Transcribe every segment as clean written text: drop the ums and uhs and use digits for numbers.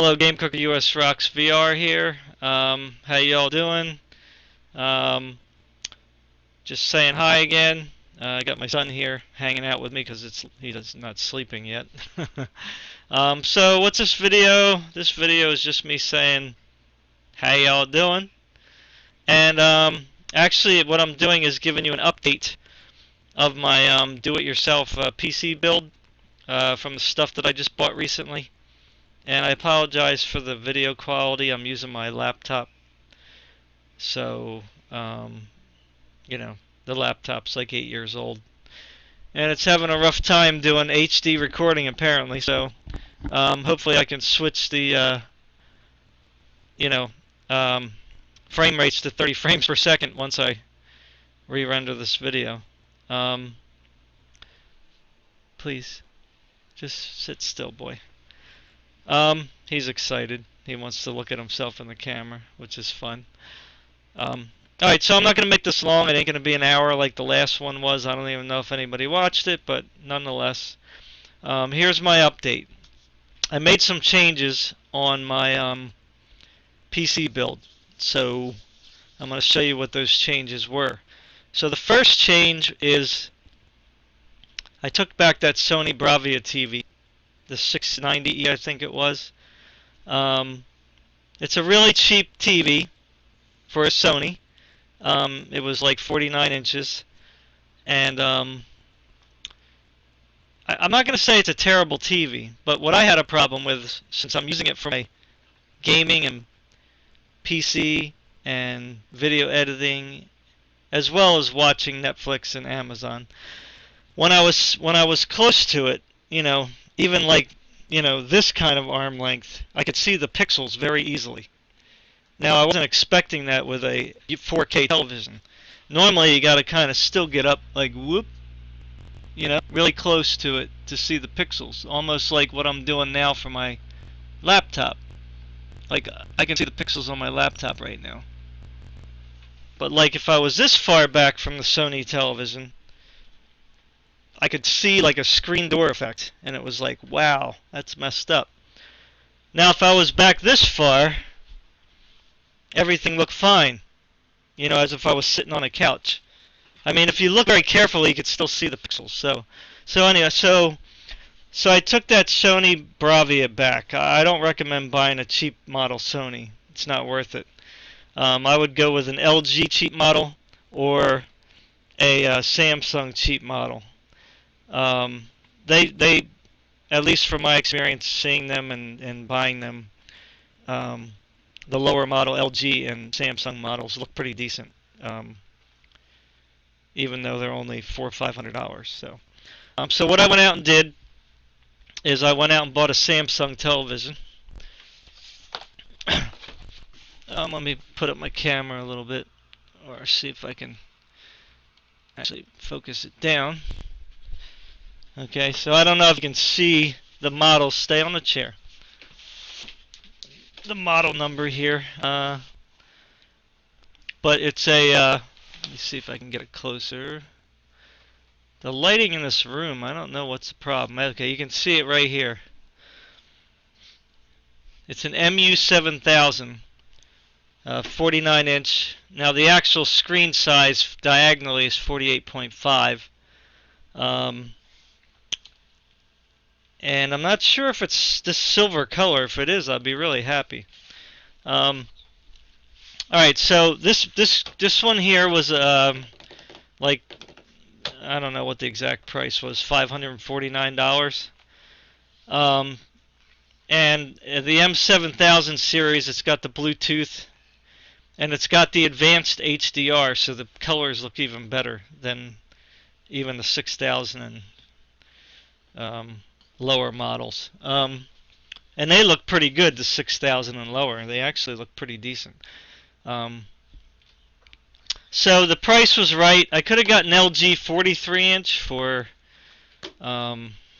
Hello, Game Cooker US Rocks VR here. How y'all doing? Um, just saying hi again. I got my son here hanging out with me because he's not sleeping yet. So what's this video? This video is just me saying how y'all doing. And actually, what I'm doing is giving you an update of my do-it-yourself PC build from the stuff that I just bought recently. And I apologize for the video quality. I'm using my laptop. So, you know, the laptop's like 8 years old. And it's having a rough time doing HD recording apparently. So, hopefully I can switch the, you know, um, frame rates to 30 frames per second once I re-render this video. Please, just sit still, boy. He's excited. He wants to look at himself in the camera, which is fun. Alright, so I'm not going to make this long. It ain't going to be an hour like the last one was. I don't even know if anybody watched it, but nonetheless. Here's my update. I made some changes on my PC build. So I'm going to show you what those changes were. So the first change is I took back that Sony Bravia TV, the 690E I think it was. It's a really cheap TV for a Sony. It was like 49 inches, and I'm not going to say it's a terrible TV, but what I had a problem with, since I'm using it for my gaming and PC and video editing, as well as watching Netflix and Amazon, when I was close to it, even like this kind of arm length, I could see the pixels very easily. Now, I wasn't expecting that with a 4K television. Normally, you got to kind of still get up, like, whoop, really close to it to see the pixels. Almost like what I'm doing now for my laptop. Like, I can see the pixels on my laptop right now. But, like, if I was this far back from the Sony television, I could see, like, a screen door effect. And it was like, wow, that's messed up. Now, if I was back this far, everything looked fine, as if I was sitting on a couch. I mean, if you look very carefully, you could still see the pixels. So anyway, so I took that Sony Bravia back. I don't recommend buying a cheap model Sony. It's not worth it. I would go with an LG cheap model or a Samsung cheap model. They, at least from my experience seeing them and buying them, the lower model LG and Samsung models look pretty decent, even though they're only $400 or $500. So what I went out and did is I went out and bought a Samsung television. Let me put up my camera a little bit, or see if I can actually focus it down. Okay, so I don't know if you can see the model. Stay on the chair. The model number here, but it's a, let me see if I can get it closer. The lighting in this room, I don't know what's the problem. Okay, you can see it right here. It's an MU7000, 49 inch. Now the actual screen size diagonally is 48.5. And I'm not sure if it's this silver color. If it is, I'll be really happy. Alright, so this one here was like, I don't know what the exact price was, $549. And the M7000 series, it's got the Bluetooth and it's got the advanced HDR, so the colors look even better than even the 6000 and lower models. And they look pretty good, the 6000 and lower. They actually look pretty decent. So the price was right. I could have gotten LG 43-inch for,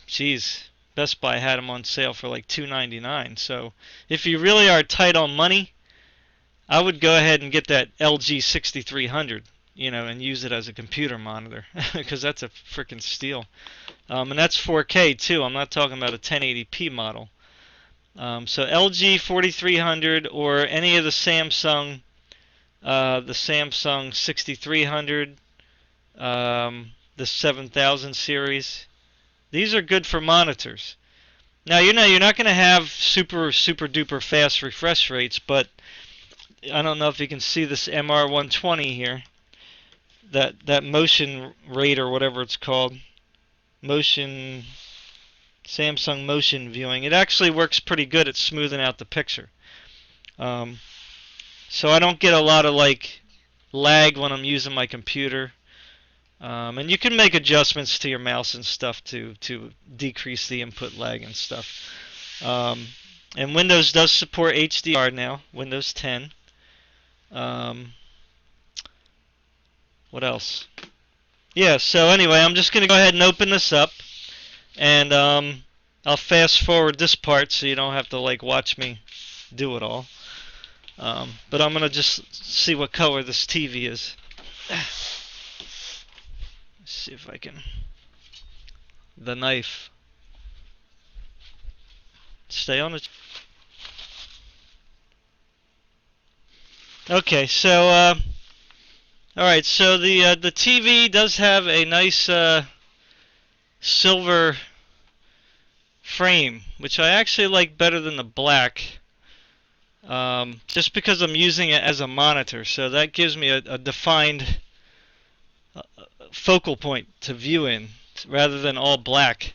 geez, Best Buy had them on sale for like $299. So if you really are tight on money, I would go ahead and get that LG 6300, and use it as a computer monitor, because that's a freaking steal. And that's 4K too. I'm not talking about a 1080p model. So LG 4300 or any of the Samsung 6300, the 7000 series. These are good for monitors. Now you're not going to have super duper fast refresh rates, but I don't know if you can see this MR120 here. That motion rate or whatever it's called, motion Samsung motion viewing. It actually works pretty good at smoothing out the picture. Um, so I don't get a lot of like lag when I'm using my computer. And you can make adjustments to your mouse and stuff to decrease the input lag and stuff. And Windows does support HDR now, Windows 10. Um, what else? Yeah, so anyway, I'm just going to go ahead and open this up. And I'll fast forward this part so you don't have to like watch me do it all. But I'm going to just see what color this TV is. Let's see if I can. The knife. Stay on it. Okay, so all right. So the TV does have a nice silver frame, which I actually like better than the black. Just because I'm using it as a monitor, so that gives me a defined focal point to view in, rather than all black.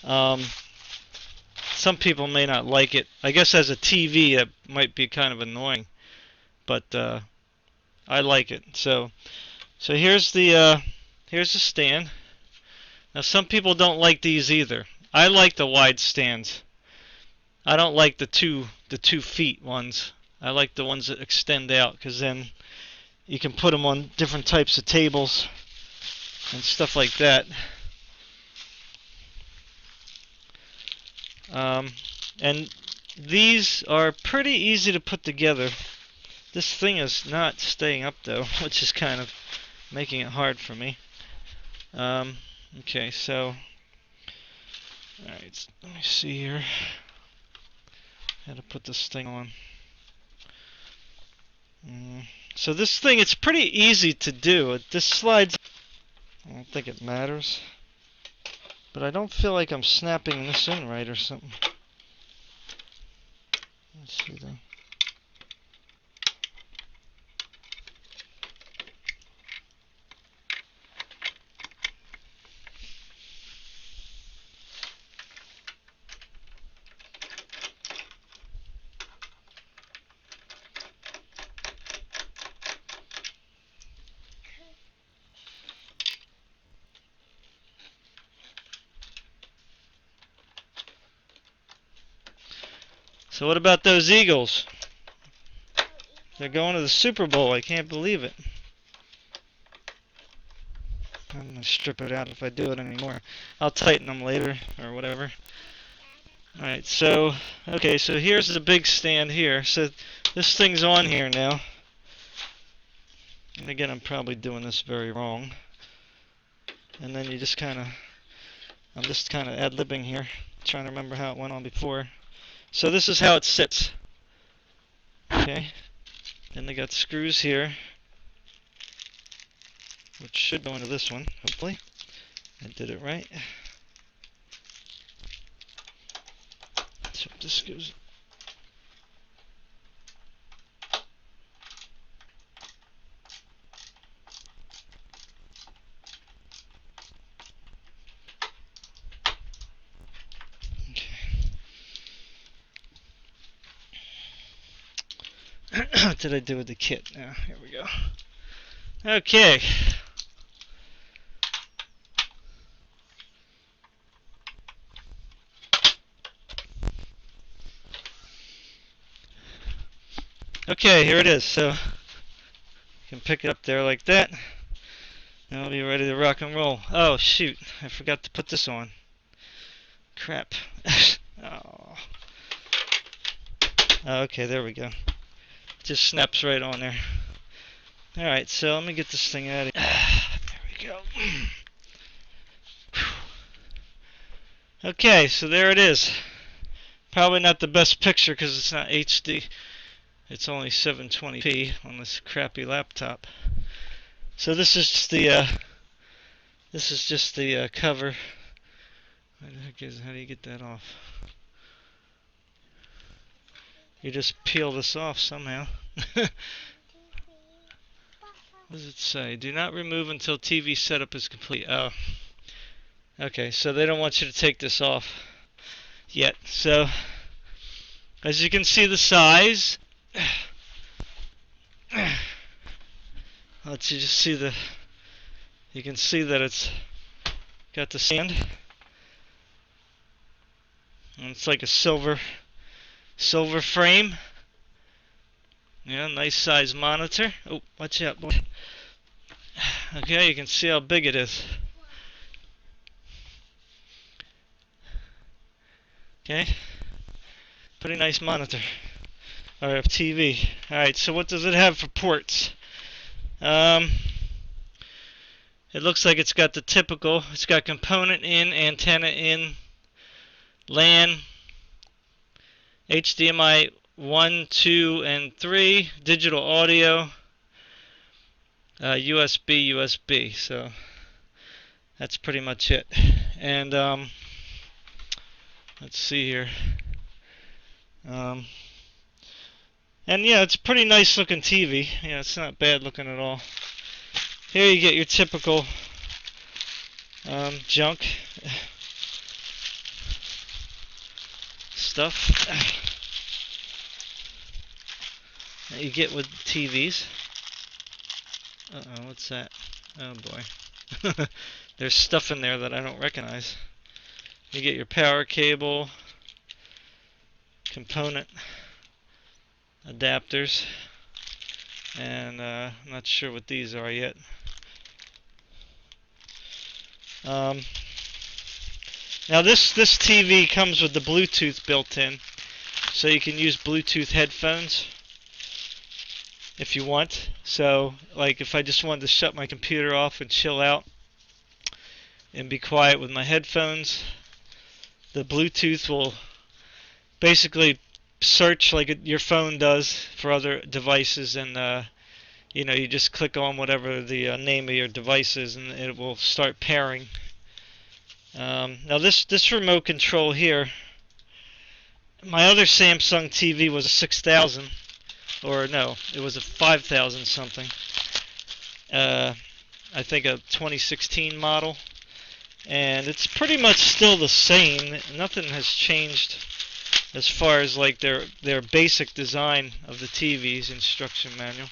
Some people may not like it. I guess as a TV, it might be kind of annoying, but I like it. So here's the stand. Now some people don't like these either. I like the wide stands. I don't like the 2 feet ones. I like the ones that extend out, because then you can put them on different types of tables and stuff like that. And these are pretty easy to put together. This thing is not staying up though, which is kind of making it hard for me. Okay, so alright, let me see here how to put this thing on. So this thing, it's pretty easy to do. This slides. I don't think it matters, but I don't feel like I'm snapping this in right or something. Let's see though. So what about those Eagles? They're going to the Super Bowl. I can't believe it. I'm going to strip it out if I do it anymore. I'll tighten them later or whatever. Alright, so, okay, so here's the big stand here. So this thing's on here now. And again, I'm probably doing this very wrong. And then you just kind of, I'm just kind of ad-libbing here, trying to remember how it went on before. So this is how it sits. Okay. Then they got screws here, which should go into this one, hopefully. I did it right. So this goes. What did I do with the kit? Now, here we go. Okay. Okay, here it is. So you can pick it up there like that. Now I'll be ready to rock and roll. Oh shoot, I forgot to put this on. Crap. Oh. Okay, there we go. Just snaps right on there. Alright, so let me get this thing out of here. There we go. Okay, so there it is. Probably not the best picture because it's not HD. It's only 720p on this crappy laptop. So this is just the cover. How do you get that off? You just peel this off somehow. What does it say? Do not remove until TV setup is complete. Oh, okay. So they don't want you to take this off yet. So as you can see, the size. Let you just see the. You can see that it's got the stand, and it's like a silver frame. Yeah, nice size monitor. Oh, watch out, boy. Okay, you can see how big it is. Okay, pretty nice monitor. Or TV. Alright, so what does it have for ports? It looks like it's got the typical. It's got component in, antenna in, LAN, HDMI 1, 2, and 3, digital audio, USB. So that's pretty much it. And let's see here. And yeah, it's a pretty nice looking TV. Yeah, it's not bad looking at all. Here you get your typical junk stuff that you get with TVs. Uh-oh, what's that? Oh boy. There's stuff in there that I don't recognize. You get your power cable, component adapters, and I'm not sure what these are yet. Now this TV comes with the Bluetooth built in, so you can use Bluetooth headphones if you want. So like if I just wanted to shut my computer off and chill out and be quiet with my headphones, the Bluetooth will basically search like your phone does for other devices, and you know, you just click on whatever the name of your device is and it will start pairing. Now this remote control here, my other Samsung TV was a 6000, or no, it was a 5000 something. I think a 2016 model, and it's pretty much still the same. Nothing has changed as far as like their basic design of the TV's instruction manual.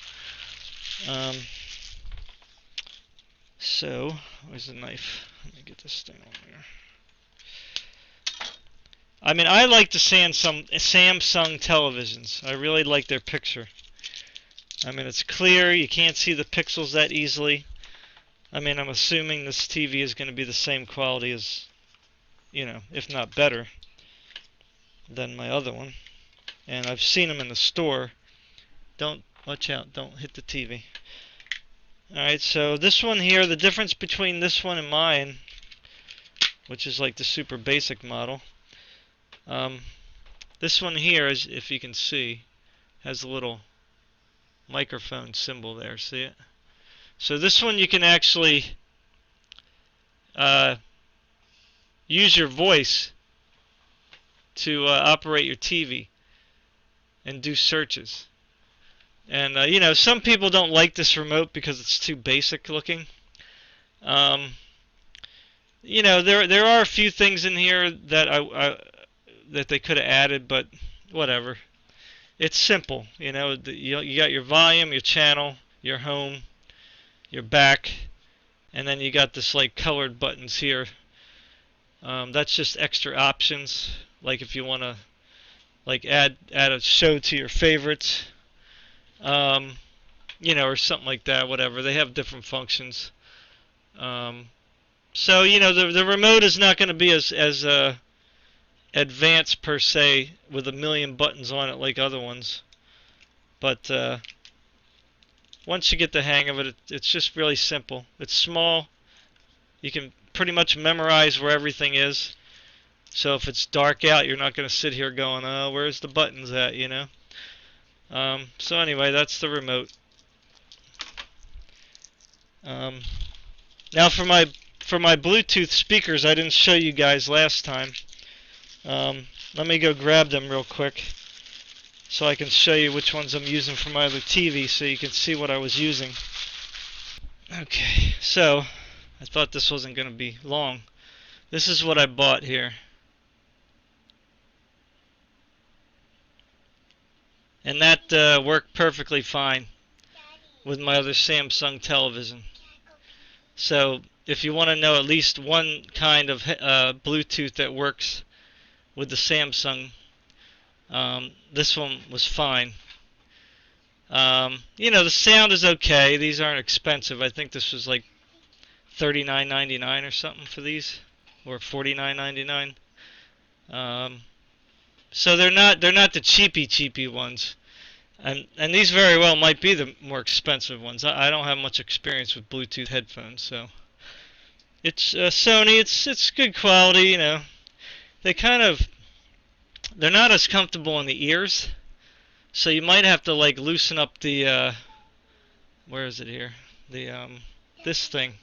So where's the knife? Let me get this thing on there. I mean, I like the Samsung televisions. I really like their picture. I mean, it's clear. You can't see the pixels that easily. I mean, I'm assuming this TV is going to be the same quality as, you know, if not better than my other one. And I've seen them in the store. Don't, watch out, don't hit the TV. Alright, so this one here, the difference between this one and mine, which is like the super basic model, this one here, is, if you can see, has a little microphone symbol there, see it? So this one you can actually use your voice to operate your TV and do searches. And you know, some people don't like this remote because it's too basic looking. You know, there are a few things in here that that they could have added, but whatever. It's simple. You know, you got your volume, your channel, your home, your back, and then you got this like colored buttons here. That's just extra options. Like if you want to like add a show to your favorites. You know, or something like that, whatever. They have different functions. So, you know, the remote is not going to be as advanced per se with a million buttons on it like other ones. But once you get the hang of it, it's just really simple. It's small. You can pretty much memorize where everything is. So if it's dark out, you're not going to sit here going, "Oh, where's the buttons at?" You know. So anyway, that's the remote. Um, Now for my Bluetooth speakers, I didn't show you guys last time. Let me go grab them real quick so I can show you which ones I'm using for my other TV so you can see what I was using. Okay, so I thought this wasn't going to be long. This is what I bought here. And that worked perfectly fine with my other Samsung television. So if you want to know at least one kind of Bluetooth that works with the Samsung, this one was fine. You know, the sound is okay. These aren't expensive. I think this was like $39.99 or something for these, or $49.99. So they're not the cheapy ones. And these very well might be the more expensive ones. I don't have much experience with Bluetooth headphones, so it's Sony. It's good quality, you know. They kind of they're not as comfortable in the ears, so you might have to like loosen up the where is it here? The this thing.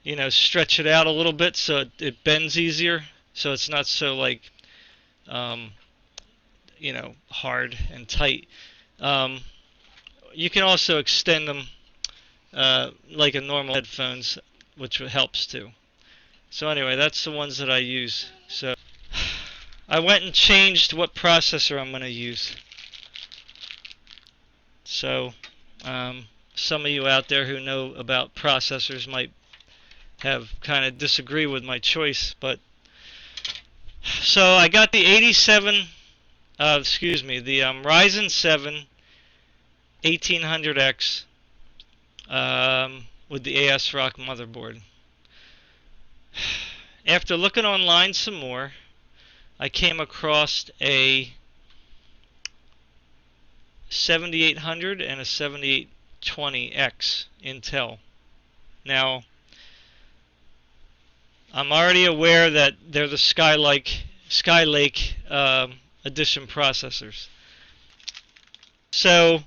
You know, stretch it out a little bit so it bends easier, so it's not so like um, you know, hard and tight. Um, you can also extend them like a normal headphones, which helps too. So anyway, that's the ones that I use. So I went and changed what processor I'm going to use. So some of you out there who know about processors might have kind of disagree with my choice, but so I got the 87, excuse me, the Ryzen 7 1800X with the ASRock motherboard. After looking online some more, I came across a 7800 and a 7820X Intel. Now, I'm already aware that they're the Skylake edition processors. So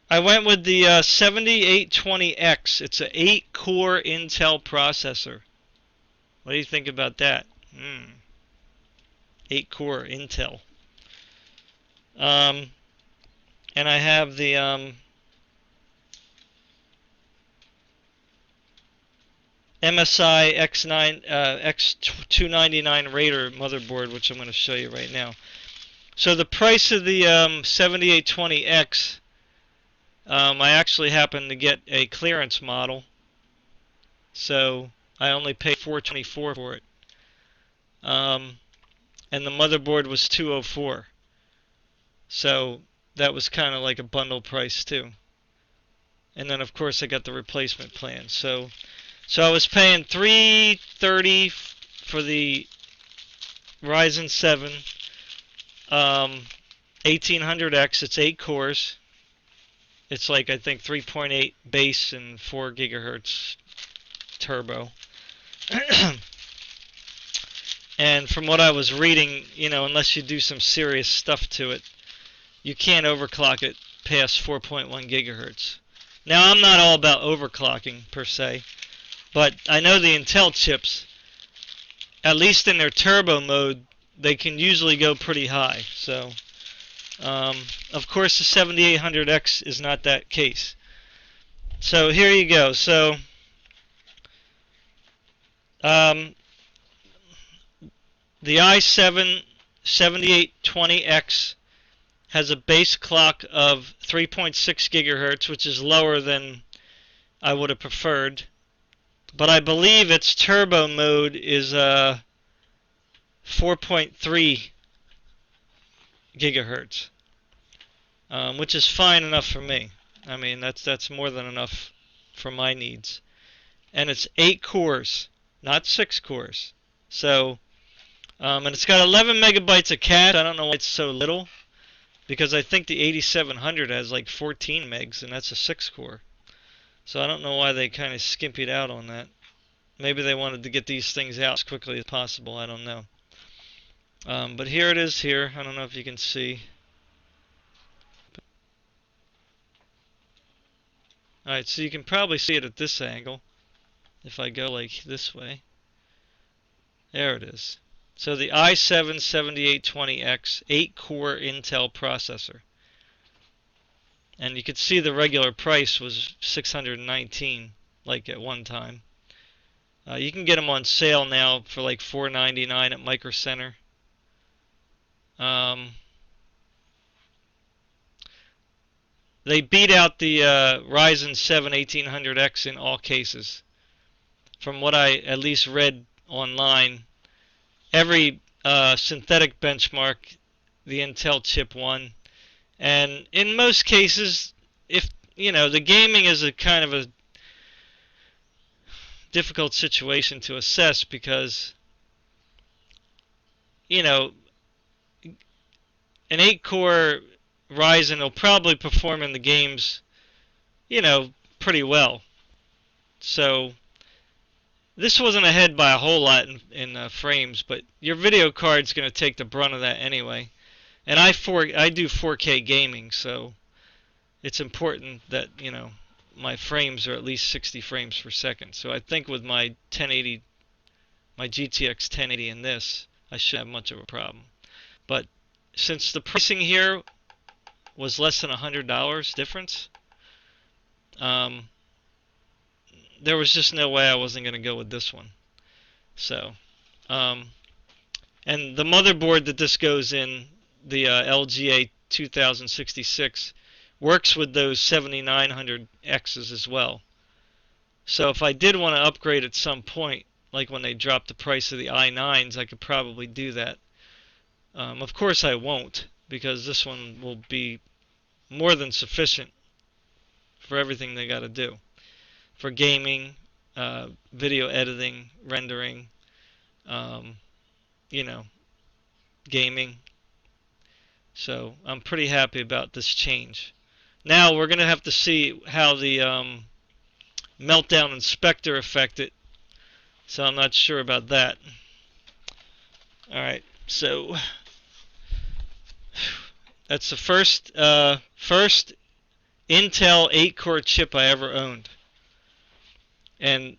I went with the 7820X. It's an 8-core Intel processor. What do you think about that? 8-core Intel. And I have the MSI X299 Raider motherboard, which I'm going to show you right now. So the price of the 7820X, I actually happened to get a clearance model, so I only paid $424 for it. And the motherboard was $204, so that was kind of like a bundle price too. And then of course I got the replacement plan. So I was paying $330 for the Ryzen 7 1800X. It's 8 cores. It's like I think 3.8 base and 4 gigahertz turbo. And from what I was reading, you know, unless you do some serious stuff to it, you can't overclock it past 4.1 gigahertz. Now, I'm not all about overclocking per se, but I know the Intel chips, at least in their turbo mode, they can usually go pretty high. So, of course, the 7800X is not that case. So here you go. So, the i7 7820X has a base clock of 3.6 gigahertz, which is lower than I would have preferred. But I believe its turbo mode is 4.3 gigahertz, which is fine enough for me. I mean, that's more than enough for my needs. And it's 8 cores, not 6 cores. So, and it's got 11 megabytes of cache. I don't know why it's so little, because I think the 8700 has like 14 megs, and that's a 6 core. So I don't know why they kind of skimpied out on that. Maybe they wanted to get these things out as quickly as possible. I don't know. But here it is here. I don't know if you can see. Alright, so you can probably see it at this angle. If I go like this way. There it is. So the i7-7820X 8-core Intel processor. And you could see the regular price was $619, like at one time. You can get them on sale now for like $499 at Micro Center. They beat out the Ryzen 7 1800X in all cases. From what I at least read online, every synthetic benchmark, the Intel chip won. And in most cases, if the gaming is a kind of a difficult situation to assess because an 8-core Ryzen will probably perform in the games pretty well. So this wasn't ahead by a whole lot in frames, but your video card's going to take the brunt of that anyway. And I do 4K gaming, so it's important that my frames are at least 60 frames per second. So I think with my GTX 1080 and this, I shouldn't have much of a problem. But since the pricing here was less than $100 difference, there was just no way I wasn't going to go with this one. So, and the motherboard that this goes in, the LGA 2066, works with those 7900Xs as well. So if I did want to upgrade at some point, like when they drop the price of the i9s, I could probably do that. Of course I won't, because this one will be more than sufficient for everything they got to do. For gaming, video editing, rendering, gaming. So I'm pretty happy about this change. Now we're going to have to see how the Meltdown Inspector affected. So I'm not sure about that. Alright, so that's the first Intel 8-core chip I ever owned. And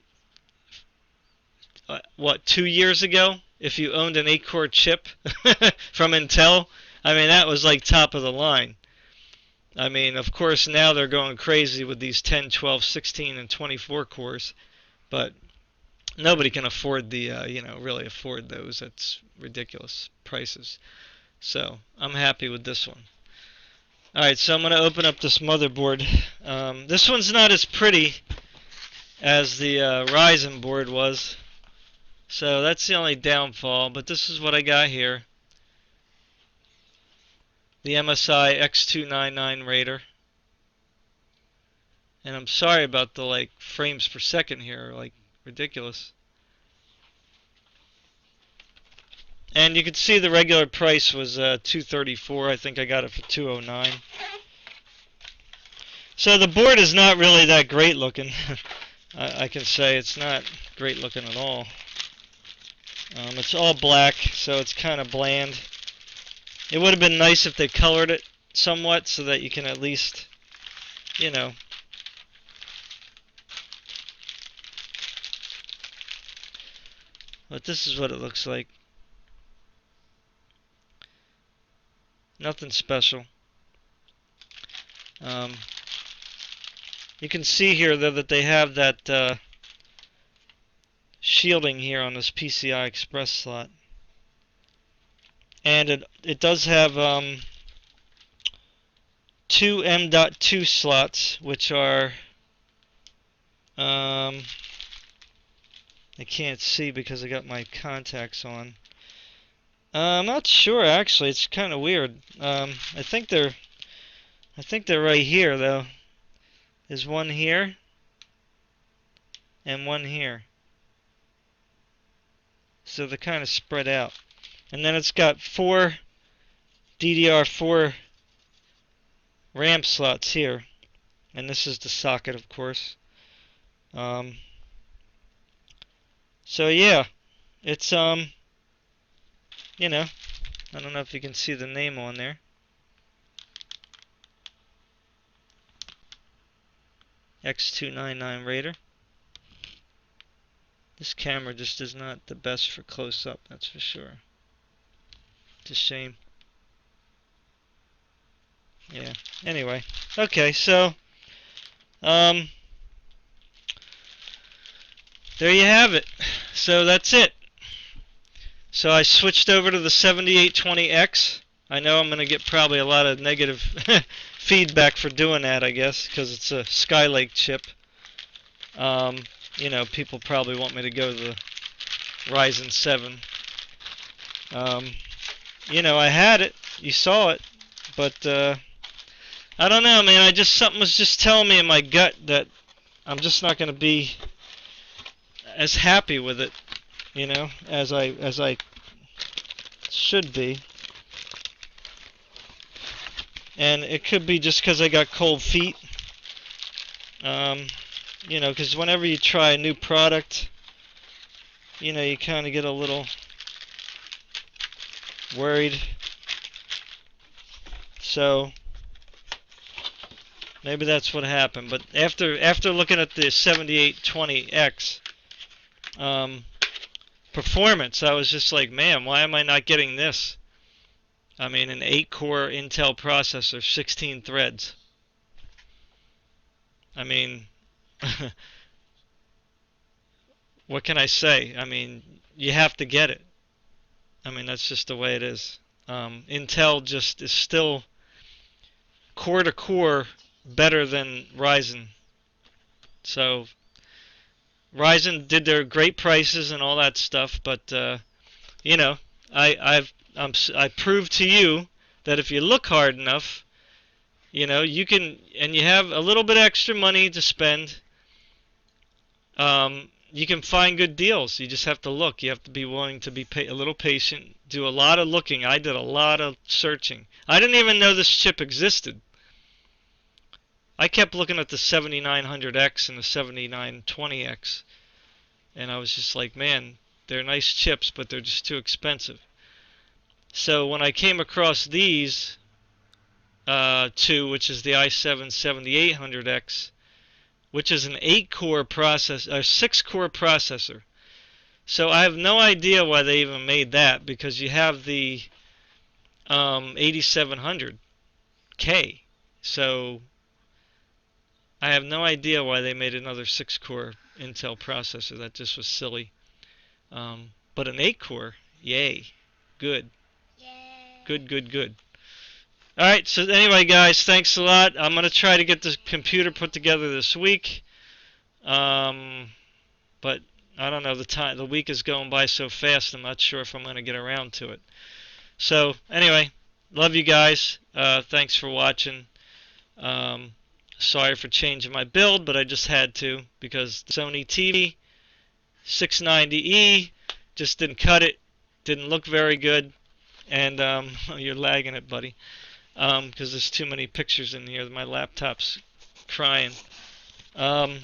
what, 2 years ago, if you owned an 8-core chip from Intel, I mean, that was like top of the line. I mean, of course, now they're going crazy with these 10, 12, 16, and 24 cores, but nobody can afford the, really afford those. That's ridiculous prices. So I'm happy with this one. Alright, so I'm going to open up this motherboard. This one's not as pretty as the Ryzen board was. So that's the only downfall, but this is what I got here. The MSI X299 Raider. And I'm sorry about the frames per second here, ridiculous. And you can see the regular price was $234. I think I got it for $209. So the board is not really that great looking. I can say it's not great looking at all. It's all black, so it's kind of bland. It would have been nice if they colored it somewhat so that you can at least, But this is what it looks like. Nothing special. You can see here though that they have that shielding here on this PCI Express slot, and it does have two M.2 slots, which are I can't see because I got my contacts on. I'm not sure actually. It's kind of weird. I think they're right here though. There's one here and one here. So they're kind of spread out. And then it's got 4 DDR4 RAM slots here. And this is the socket, of course. So yeah, it's you know, I don't know if you can see the name on there. X299 Raider. This camera just is not the best for close up, that's for sure. It's a shame. Yeah. Anyway, okay, so um there you have it. So that's it. So I switched over to the 7820X. I know I'm going to get probably a lot of negative feedback for doing that, I guess, because it's a Skylake chip. Um, you know, people probably want me to go to the Ryzen 7. Um, you know, I had it. You saw it. But I don't know, man. Something was just telling me in my gut that I'm just not going to be as happy with it, you know, as I should be. And it could be just because I got cold feet. You know, because whenever you try a new product, you know, you kind of get a little worried. So maybe that's what happened. But after looking at the 7820X performance, I was just like, man, why am I not getting this? I mean, an 8-core Intel processor, 16 threads. I mean, what can I say? I mean, you have to get it. I mean, that's just the way it is. Intel just is still core to core better than Ryzen. So Ryzen did their great prices and all that stuff, but you know, I proved to you that if you look hard enough, you know, you can, and you have a little bit extra money to spend. You can find good deals. You just have to look. You have to be willing to be a little patient. Do a lot of looking. I did a lot of searching. I didn't even know this chip existed. I kept looking at the 7900X and the 7920X, and I was just like, man, they're nice chips, but they're just too expensive. So when I came across these two, which is the i7 7800X, which is an 8-core process, a 6-core processor. So I have no idea why they even made that, because you have the 8700K. So I have no idea why they made another 6-core Intel processor. That just was silly. But an 8-core, yay, good, good, good, good. All right. So anyway, guys, thanks a lot. I'm gonna try to get this computer put together this week. But I don't know, the week is going by so fast. I'm not sure if I'm gonna get around to it. So anyway, love you guys. Thanks for watching. Um, Sorry for changing my build, but I just had to, because the Sony TV 690E just didn't cut it. Didn't look very good. And you're lagging it, buddy. Because there's too many pictures in here. My laptop's crying. I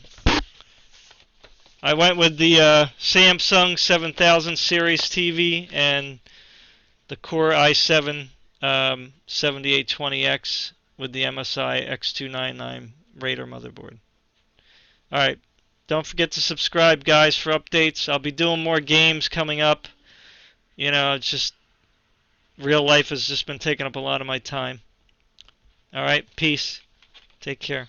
went with the Samsung 7000 series TV and the Core i7 7820X with the MSI X299 Raider motherboard. Alright, don't forget to subscribe, guys, for updates. I'll be doing more games coming up. You know, it's just real life has just been taking up a lot of my time. Alright, peace. Take care.